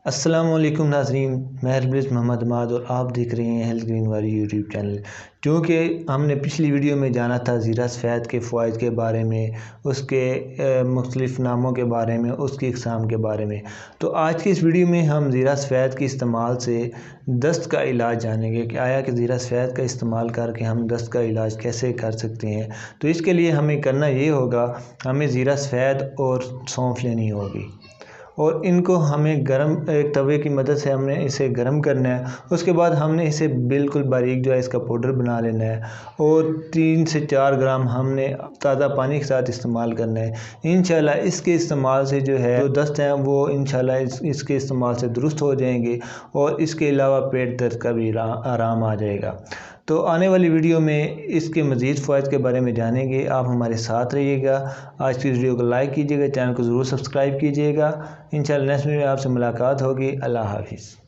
अस्सलाम वालेकुम नाज़रीन, मैं हरब्रिज मोहम्मद अमाद और आप देख रहे हैं हेल्थ ग्रीन वाली यूट्यूब चैनल। क्योंकि हमने पिछली वीडियो में जाना था ज़ीरा सफ़ेद के फ़वाइद के बारे में, उसके मुख्तलिफ़ नामों के बारे में, उसकी इक़साम के बारे में। तो आज की इस वीडियो में हम ज़ीरा सफ़ेद के इस्तेमाल से दस्त का इलाज जानेंगे कि आया कि ज़ीरा सफ़ेद का इस्तेमाल करके हम दस्त का इलाज कैसे कर सकते हैं। तो इसके लिए हमें करना ये होगा, हमें ज़ीरा सफ़ेद और सौंफ लेनी होगी और इनको हमें गरम एक तवे की मदद से हमने इसे गरम करना है। उसके बाद हमने इसे बिल्कुल बारीक जो है इसका पाउडर बना लेना है और 3 से 4 ग्राम हमने ताज़ा पानी के साथ इस्तेमाल करना है। इंशाल्लाह इसके इस्तेमाल से जो है जो दस्त हैं वो इंशाल्लाह इसके इस्तेमाल से दुरुस्त हो जाएंगे और इसके अलावा पेट दर्द का भी आराम आ जाएगा। तो आने वाली वीडियो में इसके मज़ीद फ़वाइद के बारे में जानेंगे। आप हमारे साथ रहिएगा। आज की वीडियो को लाइक कीजिएगा, चैनल को ज़रूर सब्सक्राइब कीजिएगा। इंशाल्लाह नेक्स्ट वीडियो में आपसे मुलाकात होगी। अल्लाह हाफ़िज़।